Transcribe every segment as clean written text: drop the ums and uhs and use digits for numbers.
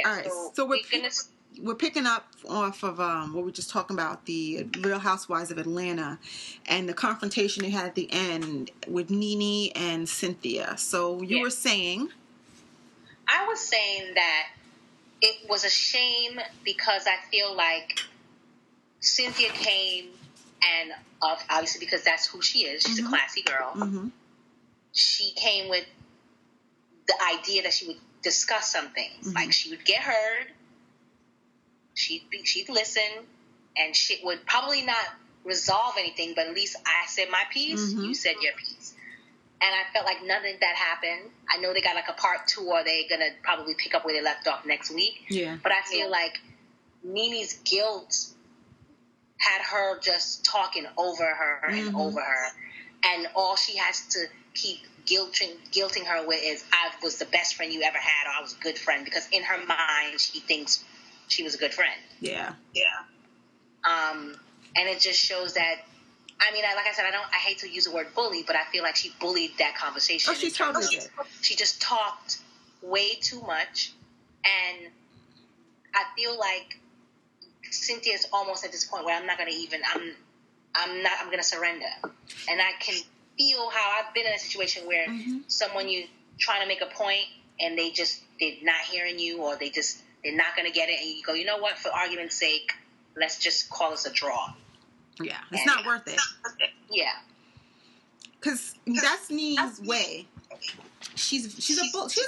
All right, so we're picking up off of what we were just talking about, the Real Housewives of Atlanta and the confrontation they had at the end with Nene and Cynthia. So you were saying? I was saying that it was a shame because I feel like Cynthia came and obviously because that's who she is. She's a classy girl. Mm-hmm. She came with the idea that she would discuss some things. Mm-hmm. Like she would get heard. She'd listen, and shit would probably not resolve anything, but at least I said my piece, you said your piece. And I felt like nothing that happened. I know they got like a part 2, or they're going to probably pick up where they left off next week. Yeah. But I feel like Nene's guilt had her just talking over her and over her. And all she has to keep guilting her with is, I was the best friend you ever had, or I was a good friend. Because in her mind, she thinks she was a good friend. Yeah. Yeah. And it just shows that, I mean, like I said, I hate to use the word bully, but I feel like she bullied that conversation. Oh, she totally did. She just talked way too much. And I feel like Cynthia's almost at this point where I'm going to surrender. And I can feel how I've been in a situation where someone, you trying to make a point and they're not hearing you, or they're not going to get it, and you go, you know what, for argument's sake, let's just call this a draw. Yeah, it's not worth it. Yeah. Because that's Nene's way. She's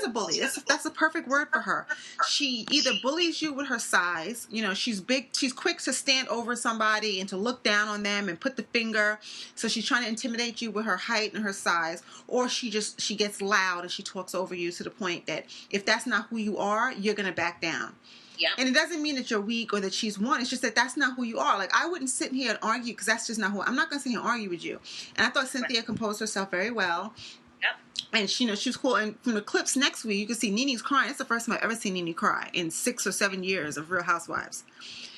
a bully. That's the perfect word for her. She either bullies you with her size. You know, she's big. She's quick to stand over somebody and to look down on them and put the finger. So she's trying to intimidate you with her height and her size. Or she gets loud and she talks over you to the point that if that's not who you are, you're gonna back down. Yeah. And it doesn't mean that you're weak or that she's won. It's just that that's not who you are. Like, I wouldn't sit here and argue because that's just not who I'm not going to sit here and argue with you. And I thought Cynthia composed herself very well. Yep. And she was cool. And from the clips next week, you can see Nene's crying. It's the first time I've ever seen Nene cry in 6 or 7 years of Real Housewives.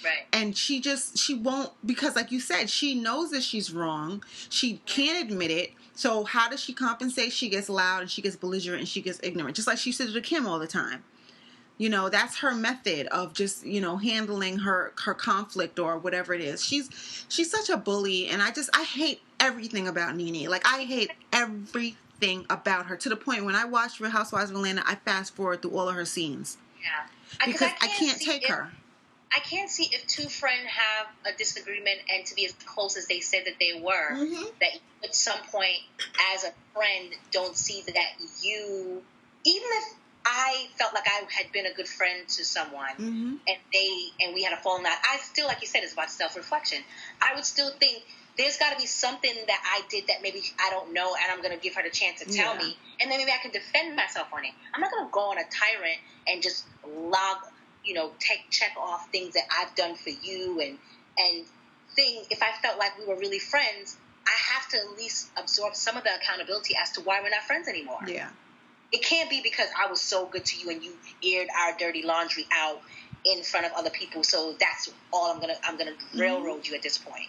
Right. And she won't, because like you said, she knows that she's wrong. She can't admit it. So how does she compensate? She gets loud and she gets belligerent and she gets ignorant. Just like she said to Kim all the time. You know, that's her method of just, handling her conflict or whatever it is. She's such a bully, and I hate everything about Nene. Like, I hate everything about her, to the point when I watched Real Housewives of Atlanta, I fast forward through all of her scenes. Yeah. Because I can't take her. I can't see if two friends have a disagreement and to be as close as they said that they were, that at some point as a friend don't see that you, even if I felt like I had been a good friend to someone, and we had a falling out, I still, like you said, it's about self-reflection. I would still think there's got to be something that I did that maybe I don't know, and I'm going to give her the chance to tell me, and then maybe I can defend myself on it. I'm not going to go on a tyrant and just check off things that I've done for you, and think if I felt like we were really friends, I have to at least absorb some of the accountability as to why we're not friends anymore. Yeah. It can't be because I was so good to you and you aired our dirty laundry out in front of other people. So that's all I'm gonna railroad you at this point.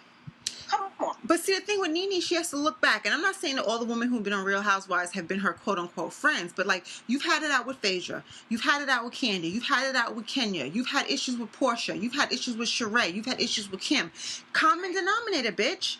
Come on. But see, the thing with Nene, she has to look back. And I'm not saying that all the women who've been on Real Housewives have been her quote-unquote friends. But, like, you've had it out with Phaedra. You've had it out with Candy. You've had it out with Kenya. You've had issues with Portia. You've had issues with Sheree. You've had issues with Kim. Common denominator, bitch.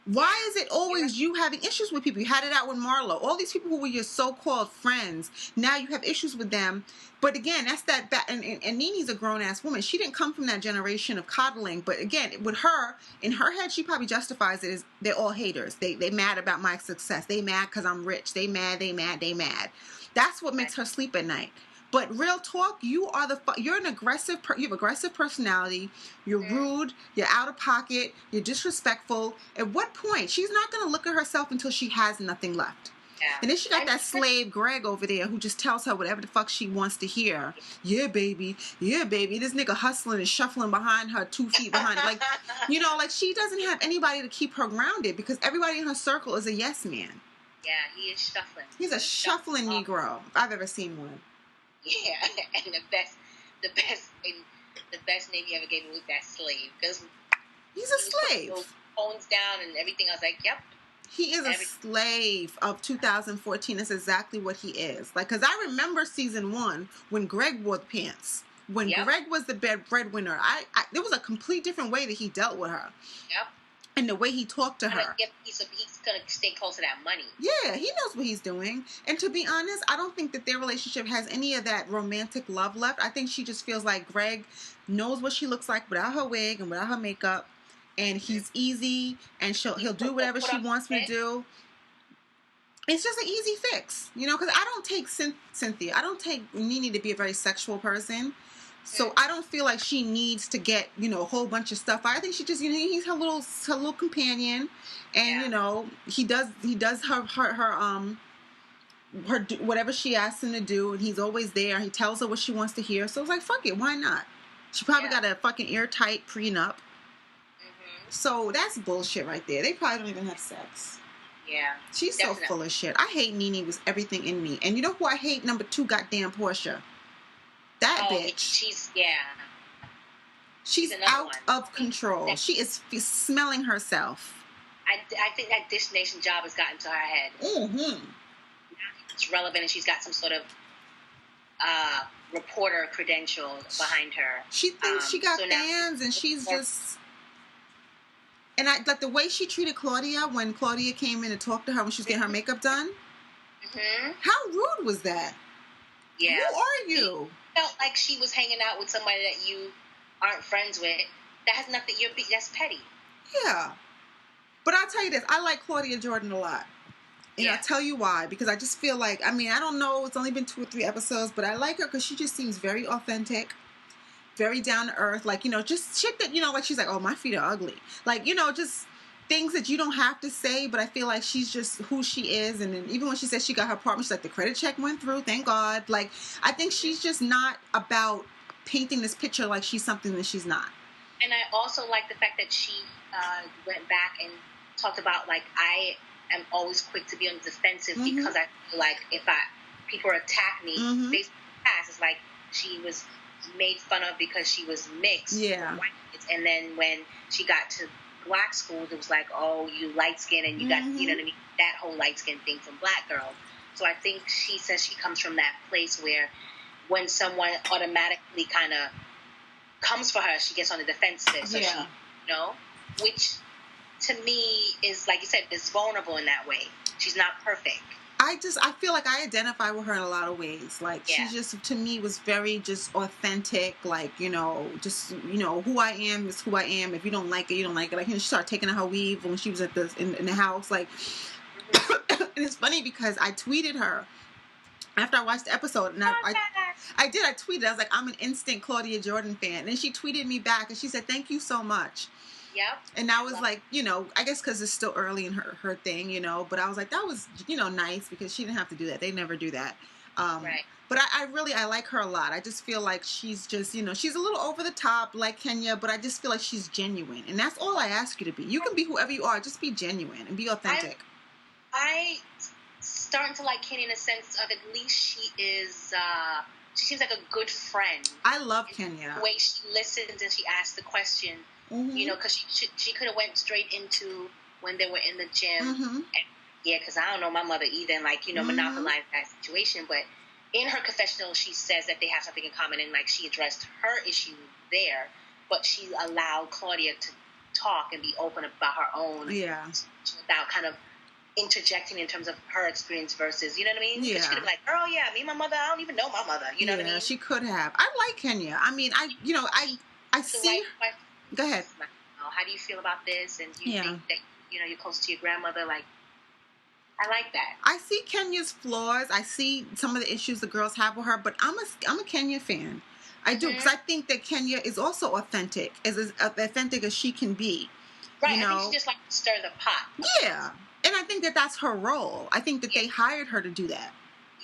Why is it always you having issues with people? You had it out with Marlo. All these people who were your so-called friends, now you have issues with them. But again, that's and Nene's a grown-ass woman. She didn't come from that generation of coddling. But again, with her, in her head, she probably justifies it as they're all haters. They mad about my success. They mad because I'm rich. They mad. That's what makes her sleep at night. But real talk, you're an aggressive, you have aggressive personality, you're rude, you're out of pocket, you're disrespectful. At what point? She's not going to look at herself until she has nothing left. Yeah. And then she got that slave Greg over there who just tells her whatever the fuck she wants to hear. Yeah, baby. This nigga hustling and shuffling behind her, 2 feet behind. Like, she doesn't have anybody to keep her grounded because everybody in her circle is a yes man. Yeah, he is shuffling. He's a shuffling Negro, if I've ever seen one. Yeah, and the best name you ever gave me was that slave, because he's a slave. Those phones down and everything. I was like, yep. He is a slave of 2014. That's exactly what he is. Like, because I remember season 1 when Greg wore the pants. When Greg was the breadwinner, it was a complete different way that he dealt with her. Yep. And the way he talked to her. He's going to stay close to that money. Yeah, he knows what he's doing. And to be honest, I don't think that their relationship has any of that romantic love left. I think she just feels like Greg knows what she looks like without her wig and without her makeup. And he's easy, and he'll do whatever she wants him to do. It's just an easy fix, because I don't take Cynthia. I don't take Nene to be a very sexual person. So I don't feel like she needs to get, a whole bunch of stuff. I think she just, he's her little companion, and he does her whatever she asks him to do, and he's always there. He tells her what she wants to hear. So it's like, fuck it, why not? She probably got a fucking airtight prenup. So that's bullshit right there. They probably don't even have sex. Yeah. She's definitely so full of shit. I hate Nene with everything in me. And you know who I hate? Number 2, goddamn Portia. That bitch. She's out of control. She is smelling herself. I think that Dish Nation job has gotten to her head. Mm-hmm. It's relevant, and she's got some sort of reporter credentials behind her. She thinks she got fans, and she's just... And like the way she treated Claudia when Claudia came in to talk to her when she was getting her makeup done. Mm-hmm. How rude was that? Yeah. Who are you? It felt like she was hanging out with somebody that you aren't friends with. That has nothing. That's petty. Yeah. But I'll tell you this. I like Claudia Jordan a lot. And I'll tell you why. Because I just feel like, I don't know. It's only been 2 or 3 episodes. But I like her because she just seems very authentic. Very down to earth, like, just shit that, like she's like, oh, my feet are ugly. Like, just things that you don't have to say, but I feel like she's just who she is. And then even when she said she got her apartment, she's like, the credit check went through, thank God. Like, I think she's just not about painting this picture like she's something that she's not. And I also like the fact that she went back and talked about, like, I am always quick to be on the defensive because I feel like if people attack me, based on the past, it's like she was made fun of because she was mixed. Yeah. And then when she got to black schools, it was like, oh, you light skin and you got, you know what I mean? That whole light skin thing from black girls. So I think she says she comes from that place where when someone automatically kind of comes for her, she gets on the defensive. So she, which to me is, like you said, is vulnerable in that way. She's not perfect. I feel like I identify with her in a lot of ways. Like, she just, to me, was very just authentic. Like, just, who I am is who I am. If you don't like it, you don't like it. Like, she started taking out her weave when she was at in the house. Like, and it's funny because I tweeted her after I watched the episode. And I tweeted. I was like, I'm an instant Claudia Jordan fan. And she tweeted me back and she said, thank you so much. Yep. And I was like, I guess because it's still early in her thing, but I was like, that was, nice because she didn't have to do that. They never do that. Right. But I like her a lot. I just feel like she's just, she's a little over the top like Kenya, but I just feel like she's genuine. And that's all I ask you to be. You can be whoever you are. Just be genuine and be authentic. I starting to like Kenya in a sense of at least she is, she seems like a good friend. I love Kenya. The way she listens and she asks the question. Because she could have went straight into when they were in the gym. And, because I don't know my mother either, and monopolize that situation. But in her confessional, she says that they have something in common, and like she addressed her issue there, but she allowed Claudia to talk and be open about her own, without kind of interjecting in terms of her experience versus, you know what I mean? Yeah. She could have been like, girl, me and my mother, I don't even know my mother. You know what I mean? She could have. I like Kenya. I mean, I see. Go ahead. How do you feel about this? And do you think that, you're close to your grandmother? Like, I like that. I see Kenya's flaws. I see some of the issues the girls have with her, but I'm a Kenya fan. I do, because I think that Kenya is also authentic, as authentic as she can be. Right, I think she just like to stir the pot. Yeah, and I think that that's her role. I think that they hired her to do that.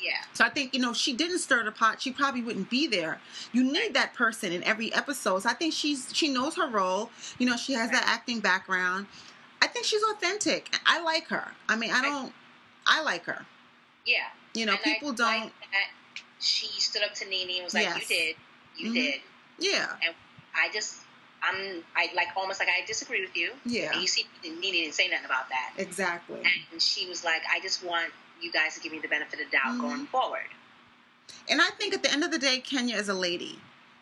Yeah. So I think, she didn't stir the pot, she probably wouldn't be there. You need that person in every episode. So I think she knows her role. She has that acting background. I think she's authentic. I like her. I mean, I like her. Yeah. And people don't. Like that she stood up to Nene and was like, you did. Yeah. And I almost like I disagree with you. Yeah. And you see, Nene didn't say nothing about that. Exactly. And she was like, I just want you guys to give me the benefit of the doubt going forward. And I think at the end of the day, Kenya is a lady.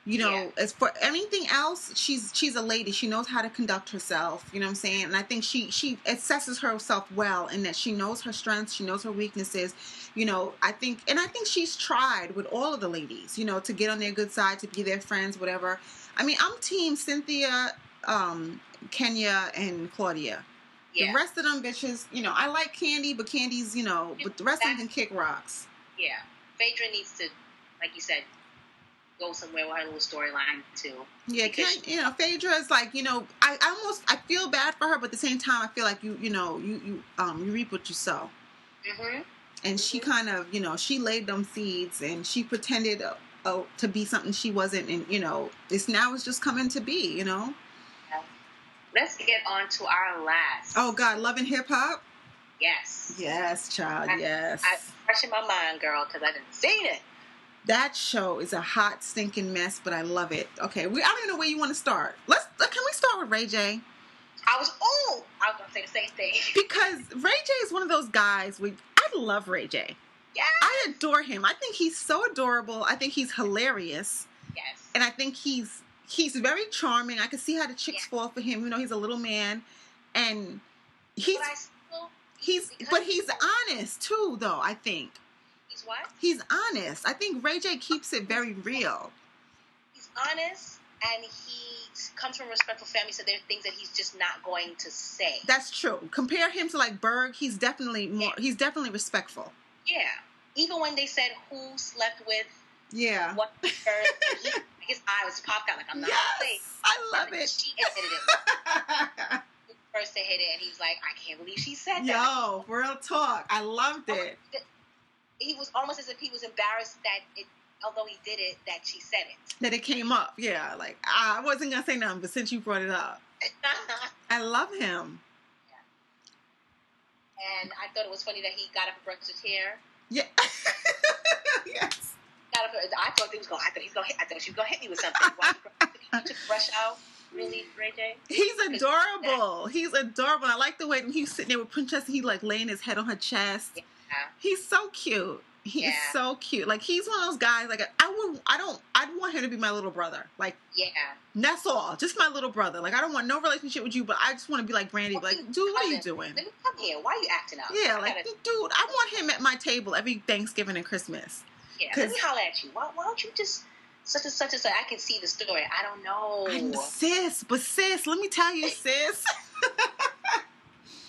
You know, as for anything else, she's a lady. She knows how to conduct herself. You know what I'm saying? And I think she assesses herself well in that she knows her strengths, she knows her weaknesses. You know, I think she's tried with all of the ladies, you know, to get on their good side, to be their friends, whatever. I mean, I'm team Cynthia, Kenya, and Claudia. Yeah. The rest of them bitches, you know, I like Candy, but Candy's, you know, but the rest of them can kick rocks. Yeah. Phaedra needs to, like you said, go somewhere with her little storyline too. Yeah, you know, Phaedra is like, you know, I feel bad for her, but at the same time, I feel like you reap what you sow. Mm-hmm. And she kind of, you know, she laid them seeds, and she pretended to be something she wasn't, and you know, it's just coming to be, you know. Yeah. Let's get on to our last. Oh God, Love and Hip Hop. Yes. Yes, child. Yes. I fresh in my mind, girl, because I didn't see it. That show is a hot, stinking mess, but I love it. Okay, I don't even know where you want to start. Can we start with Ray J? I was going to say the same thing. Because Ray J is one of those guys, I love Ray J. Yes. I adore him. I think he's so adorable. I think he's hilarious. Yes. And I think he's very charming. I can see how the chicks fall for him. You know, he's a little man. And he's honest, too, though, I think. What? He's honest. I think Ray J keeps it very real. He's honest, and he comes from a respectful family, so there are things that he's just not going to say. That's true. Compare him to like Berg, he's definitely respectful. Yeah. Even when they said who slept with what first, his eye was popped out like, I'm not gonna say. I love it. She admitted it. First to hit it, and he was like, I can't believe she said that. Yo, real talk. I loved it. He was almost as if he was embarrassed that although he did it, that she said it. That it came up, yeah. Like, I wasn't going to say nothing, but since you brought it up. I love him. Yeah. And I thought it was funny that he got up and brushed his hair. Yeah. Yes. Got up, I thought she was going to hit me with something. He took brush out. Really, Ray J? He's adorable. He's adorable. I like the way he was sitting there with Princess, he like laying his head on her chest. Yeah. He's so cute. He's so cute. Like, he's one of those guys, like, I'd want him to be my little brother. Like, that's all. Just my little brother. Like, I don't want no relationship with you, but I just want to be like Brandy. Like, dude, what are you doing? Let me come here. Why are you acting out? Yeah, like, dude, I want him at my table every Thanksgiving and Christmas. Yeah, let me holler at you. Why don't you just such and such and such? I can see the story. I don't know. Sis, let me tell you, sis.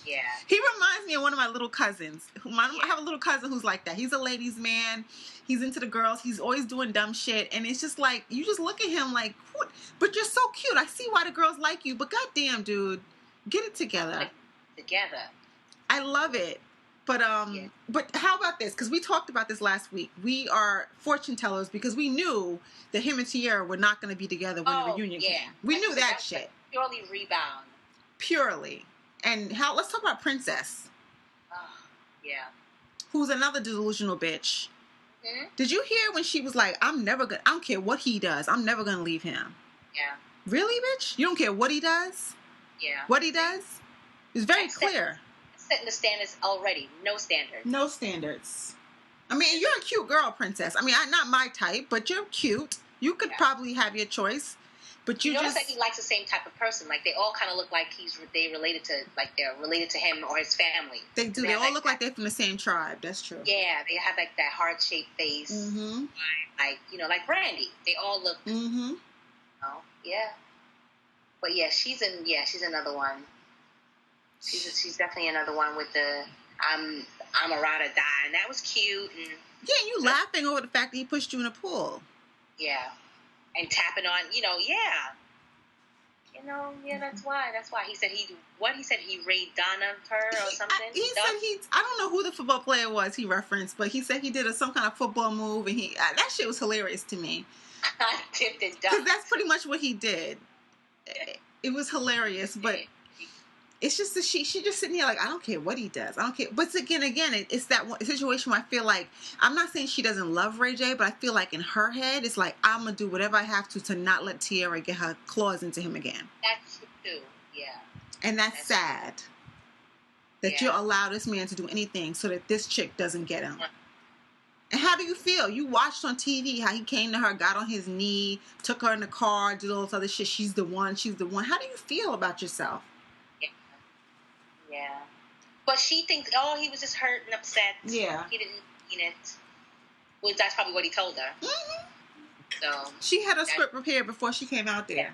Yeah. He reminds me of one of my little cousins. I have a little cousin who's like that. He's a ladies' man. He's into the girls. He's always doing dumb shit. And it's just like, you just look at him like, what? But you're so cute. I see why the girls like you. But goddamn, dude, get it together. I love it. But but how about this? Because we talked about this last week. We are fortune tellers because we knew that him and Tierra were not going to be together when the reunion came. We knew that shit. Purely rebound. Purely. And let's talk about Princess. Yeah. Who's another delusional bitch. Mm-hmm. Did you hear when she was like, I don't care what he does. I'm never going to leave him. Yeah. Really, bitch? You don't care what he does? Yeah. What he does? It's very clear. Setting the standards already. No standards. No standards. I mean, you're a cute girl, Princess. I mean, not my type, but you're cute. You could probably have your choice. But you notice that he likes the same type of person. Like, they all kind of look like they're related to him or his family. They do. They all look like they're from the same tribe. That's true. Yeah, they have like that heart-shaped face. Mm-hmm. Like Brandy. They all look. Mm-hmm. Oh, yeah. But yeah, she's another one. She's definitely another one with the I'm a ride or die, and that was cute. And you laughing over the fact that he pushed you in a pool. Yeah. And tapping on, that's why. He said he raid Donna her or something. He said I don't know who the football player was he referenced, but he said he did some kind of football move, and that shit was hilarious to me. I tipped and ducked. Because that's pretty much what he did. It was hilarious, but it's just that she just sitting here like, I don't care what he does. I don't care. But again, it's that one situation where I feel like, I'm not saying she doesn't love Ray J, but I feel like in her head, it's like, I'm going to do whatever I have to not let Tierra get her claws into him again. That's true, yeah. And that's sad. That you allow this man to do anything so that this chick doesn't get him. And how do you feel? You watched on TV how he came to her, got on his knee, took her in the car, did all this other shit. She's the one. She's the one. How do you feel about yourself? Yeah. Yeah. But she thinks, oh, he was just hurt and upset. Yeah. He didn't mean it. Well, that's probably what he told her. Mm-hmm. So she had a script prepared before she came out there. Yeah.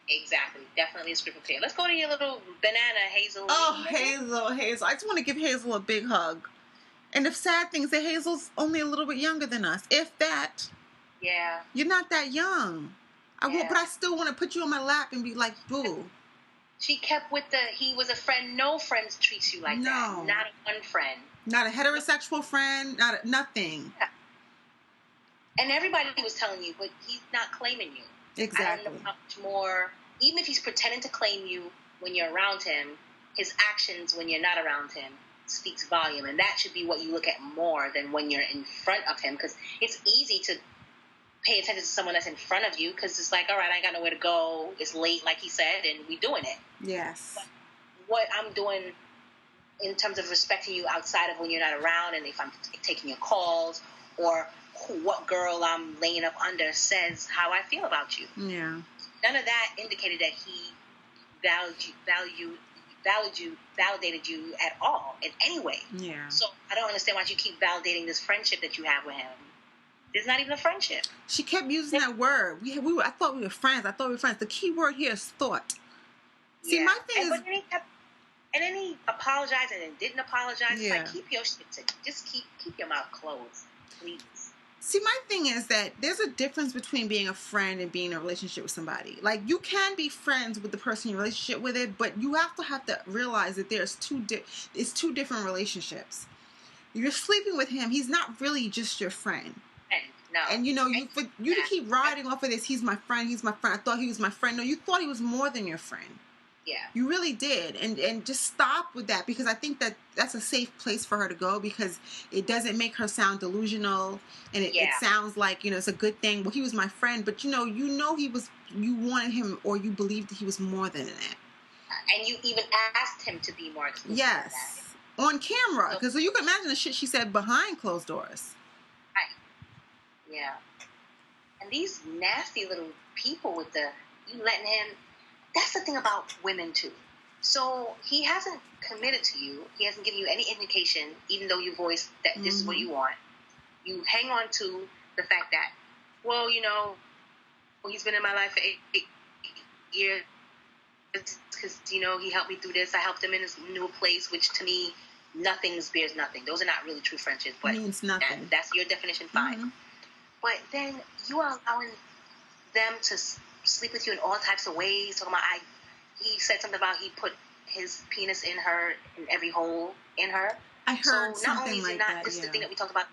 Exactly. Definitely a script prepared. Let's go to your little banana, Hazel. Oh, Hazel. I just want to give Hazel a big hug. And the sad thing is that Hazel's only a little bit younger than us. If that. Yeah. You're not that young. But I still want to put you on my lap and be like, boo. She kept with he was a friend. No friends treats you like that. Not one friend. Not a heterosexual friend. Nothing. Yeah. And everybody was telling you, but he's not claiming you. Exactly. I don't know how much more. Even if he's pretending to claim you when you're around him, his actions when you're not around him speaks volume, and that should be what you look at more than when you're in front of him, because it's easy to pay attention to someone that's in front of you, because it's like, all right, I got nowhere to go, it's late, like he said, and we doing it. Yes. But what I'm doing in terms of respecting you outside of when you're not around, and if I'm taking your calls, or what girl I'm laying up under says how I feel about you. Yeah. None of that indicated that he validated you at all in any way. Yeah. So I don't understand why you keep validating this friendship that you have with him. There's not even a friendship. She kept using that word. I thought we were friends. The key word here is thought. See, my thing is... And then he apologized and then didn't apologize. Yeah. It's like, keep your shit. Just keep your mouth closed, please. See, my thing is that there's a difference between being a friend and being in a relationship with somebody. Like, you can be friends with the person you're in a relationship with it, but you have to realize that it's two different relationships. You're sleeping with him. He's not really just your friend. No. And, you to keep riding off of this, he's my friend, I thought he was my friend. No, you thought he was more than your friend. Yeah. You really did. And just stop with that, because I think that's a safe place for her to go, because it doesn't make her sound delusional, and it sounds like, it's a good thing. Well, he was my friend, but you wanted him, or you believed that he was more than that. And you even asked him to be more exclusive. Yes. On camera. Because you can imagine the shit she said behind closed doors. Right. Yeah. And these nasty little people you letting him... That's the thing about women, too. So he hasn't committed to you. He hasn't given you any indication, even though you voiced that this is what you want. You hang on to the fact that, well, he's been in my life for 8 years because, he helped me through this. I helped him in his new place, which to me, nothing bears nothing. Those are not really true friendships. But means nothing. That's your definition, fine. Mm-hmm. But then you are allowing them to sleep with you in all types of ways. Talking about, he said something about he put his penis in every hole in her. I heard something like that. This is the thing that we talked about.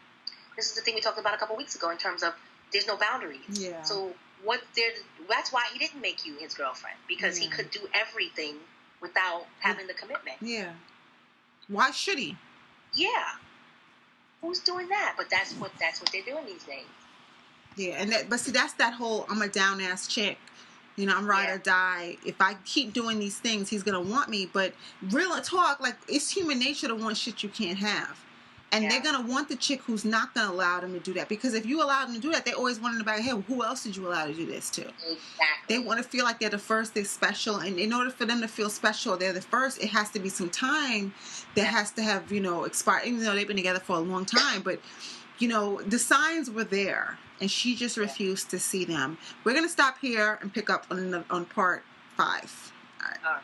This is the thing we talked about a couple weeks ago in terms of there's no boundaries. Yeah. So that's why he didn't make you his girlfriend, because he could do everything without having the commitment. Yeah. Why should he? Yeah. Who's doing that? But that's what they're doing these days. Yeah, but see, that's that whole I'm a down ass chick. I'm ride or die. If I keep doing these things, he's gonna want me. But real talk, like, it's human nature to want shit you can't have. And they're gonna want the chick who's not gonna allow them to do that. Because if you allow them to do that, they always wondering about, hey, who else did you allow to do this to? Exactly. They want to feel like they're the first, they're special. And in order for them to feel special, they're the first, it has to be some time that has to have, expired. Even though they've been together for a long time. But, the signs were there. And she just refused to see them. We're going to stop here and pick up on part 5. All right.